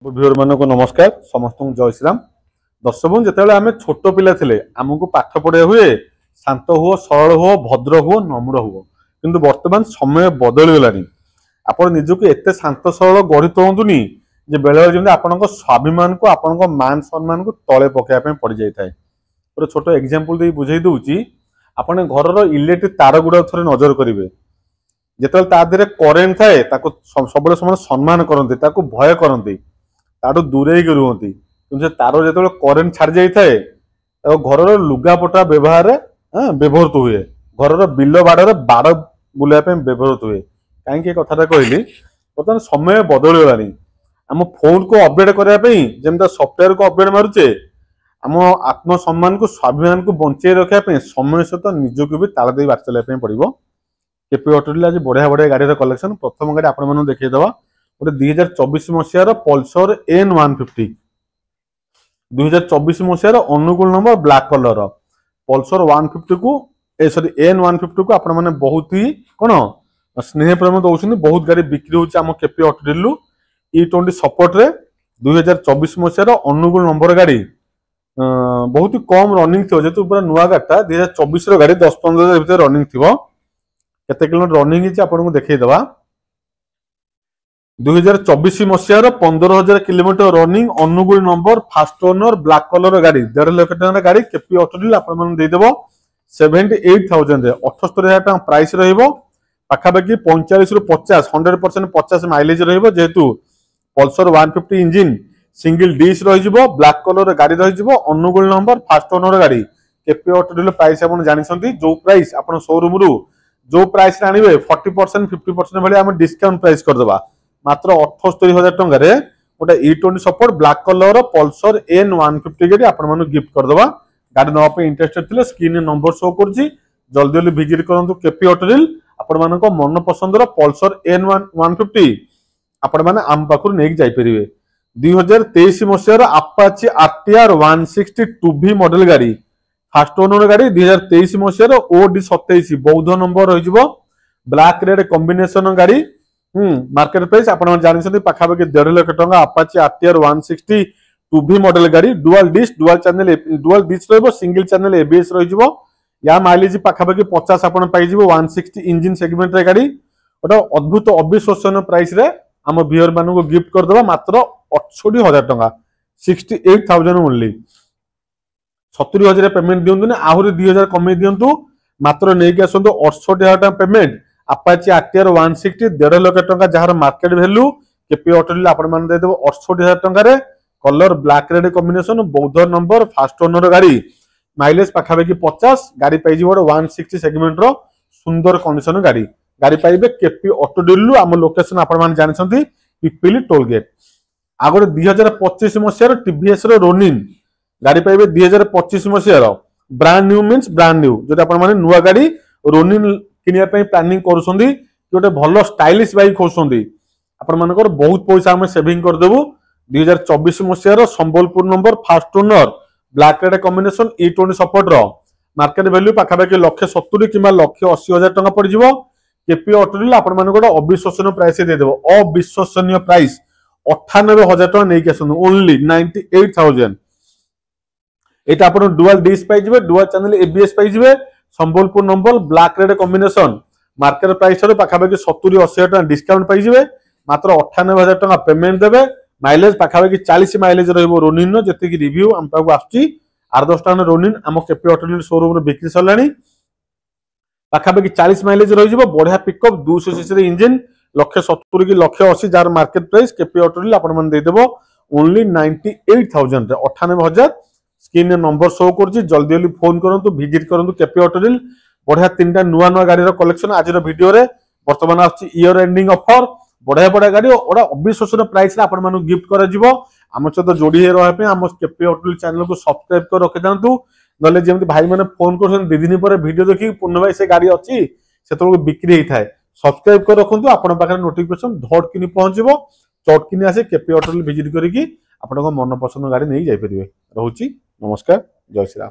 Viewer मान को नमस्कार समस्त जय श्रीराम दर्शक जिते आम छोट पिला थे आमको पाठ पढ़ा हुए शांत हुओ सरल हुओ भद्र हुओ नम्र हुओ किंतु वर्तमान समय बदली गलानी आप निजक एत शांत सरल गढ़ी तोड़ुनी जे बेले जमी आपण स्वाभिमान को आपण मान सम्मान को तले पकड़ा पड़ जाए। गोटे छोट एग्जांपल दे बुझे दूची आपण घर इलेक्ट्रिक तार गुड़ा थे नजर करेंगे जिते देहरे करेन्ट थाए सब सम्मान करते भय करते ताठू दूरे रुहति कि तार जो करेन्ट छाड़ जाए घर लुगापटा व्यवहार व्यवहृत हुए घर बिल बाड़ बाड़ बुलाया व्यवहृत हुए कहीं कथा कहली बर्तमान समय बदल गलानी आम फोन को अपडेट करने जमी सफ्टवेयर को अपडेट मारुचे आम आत्मसम्मान को स्वाभिमान को बंचाई रखापी समय सहित निजक भी ताल दे बात चलने पड़ो। केपी ऑटो आज बढ़िया बढ़िया गाड़ी कलेक्शन प्रथम गाड़ी आप देखा गोटे 2024 मसीहार पल्सर N150 2024 मसीहार अनुकूल नंबर ब्लैक कलर पल्सर 150 को सॉरी N150 को आपण मैंने बहुत ही कौन स्नेह प्रेम दौरान बहुत गाड़ी बिक्री होम केपी ऑटो डिलू E20 सपोर्ट रे 2024 मसीहार अनुकूल नंबर गाड़ी बहुत ही कम रनिंग थी जेहतु पूरा नुआ गाड़ीटा 2024 गाड़ी 10-15 भर रनिंग थी केते किलोमीटर रनिंग आपको देखा 2024 मसीहार 15,000 किलोमीटर रनिंग अनुकूल number first owner black colour गाड़ी 1.5 लाख टଙ୍କା गाड़ी केपी ऑटो डील आपण देदेव 78,000 रे 78,000 प्राइस रहिबो पाखापाखि 45 रु 50 100% 50 माइलेज रहिबो जेहेतु पल्सर 150 इंजिन सिंगल डिश रहिबो ब्लैक कलर गाड़ी रहिबो अनुकूल नंबर फास्ट ओनर गाड़ी केपी ऑटो डील प्राइस आपण जानिसंती जो प्राइस आपण शोरूम रु जो प्राइस आनिबे 40% 50% भली हम डिस्काउंट प्राइस कर देबा मात्र 78,000 टंका गोटे E20 support black colour Pulsar N150 गाड़ी आपण गिफ्ट करदे गाड़ी नापे इंटरेस्टेड थे स्क्रीन नंबर शो कर जल्दी जल्दी विजिट करूँ केपी ऑटो डील आपण मन पसंदर पल्सर N150 आपण मैंने आम पाखु नहीं जापर 2023 मसीहार अपाचे RTR 160 2V मॉडल गाड़ी फास्ट ओनर गाड़ी 2023 मसीहार OD27 बौद्ध नंबर रही ब्लैक रेड कॉम्बिनेशन गाड़ी मार्केट प्राइस आप जानते पाखापाखि 1.5 लाख टଙ୍କା अपाचे RTR 160 2V मॉडल गाड़ी डुअल डिश डुअल डिश रहिबो सिंगल चैनल ABS रहिबो या माइलेज पाखापाखि 50 आपण पाइजिबो 160 इंजिन सेगमेंट रे गाड़ी ओटा अद्भुत अविश्वसनीय प्राइस रे हम व्यूअर मानन को गिफ्ट कर देबा मात्र 68,000 टଙ୍କା 68,000 ओनली 70,000 पेमेंट दियंतु आहुरी 2,000 कमे दियंतु मात्र नेकी आसंतु 68,000 टଙ୍କା पेमेंट अपाचे RTR 160 1.5 लाख टଙ୍କା जहार market value KP auto deal आपण मान देदेव 68,000 टଙ୍କା रे कलर ब्लैक रेड कॉम्बिनेशन बौद्ध नंबर फास्ट ओनर गाड़ी माइलेज पाखापाखि 50 गाड़ी पाइजी 160 सेगमेंट रो सुंदर कंडीशन गाड़ी गाड़ी पाइबे केपी ऑटो डील आम लोकेशन आपण मान जानछंती पिपिली टोल गेट आगो 2025 मसीहार टीवीएस रो रोनिन गाड़ी पाइबे 2025 मसीहार brand new means brand new जो आपण मान नुआ गाड़ी रोनिन किनिया प्लानिंग करुछंदी गोटे भल स्टाइलिश बाइक खोजछंदी आपण मानकर बहुत पैसा हम सेविंग कर देबु 2024 मसीहार Sambalpur number first owner black red combination E20 support रो मार्केट वैल्यू पाखापाखि 170 किंबा 180,000 टଙ୍କା पड़ जिवो केपी ऑटो डील आपण मानकर अविश्वसनीय प्राइस दे देबो अविश्वसनीय प्राइस 98,000 टଙ୍କା नै के आसनु ओनली 98,000 एटा आपण डुअल डिश पाइ जिवे डुअल चैनल ABS पाइ जिवे Sambalpur number black red combination market price पाखापाखि 70-80,000 टଙ୍କା डिस्काउंट पाइबे मात्र 98,000 टଙ୍କା पेमेंट देबे माइलेज पाखापाखि 40 माइलेज रहिबो रोनिन जति रिव्यू हम पाखु आछि 8-10 टଙ୍କା रोनिन आम केपी ऑटो डील शोरूम रे बिक्री सरलानी पाखापाखि 40 माइलेज रहिबो बढ़िया पिकअप 200 सीसी रे इंजन 170 की 180 jar market price KP auto deal आपण मन दे देबो ओनली 98,000 रे 98,000 स्क्रीन नंबर शो कर जल्दी जल्दी फोन करूँ विजिट करूँ केपी ऑटो डील बढ़िया 3टा नुआ नुआ गाड़ी कलेक्शन आज वीडियो रे वर्तमान आयर एंडिंग ऑफर बढ़िया बढ़िया गाड़ी और अविश्वसनीय प्राइस रे गिफ्ट कर आम सहित जोड़ी रहा आम केपी ऑटो डील चैनल को सब्सक्राइब कर रखि था ना जमी भाई मैंने फोन कर 2 दिन पर वीडियो देखिए पूर्ण भाई से गाड़ी अच्छी से बिक्री होता है सब्सक्राइब कर रखु आप नोटिफिकेशन धट कि पहुंचो चटकिनी आसे केपी ऑटो डील विजिट करके मन पसंद गाड़ी नहीं जापर रोची नमस्कार जय श्री राम।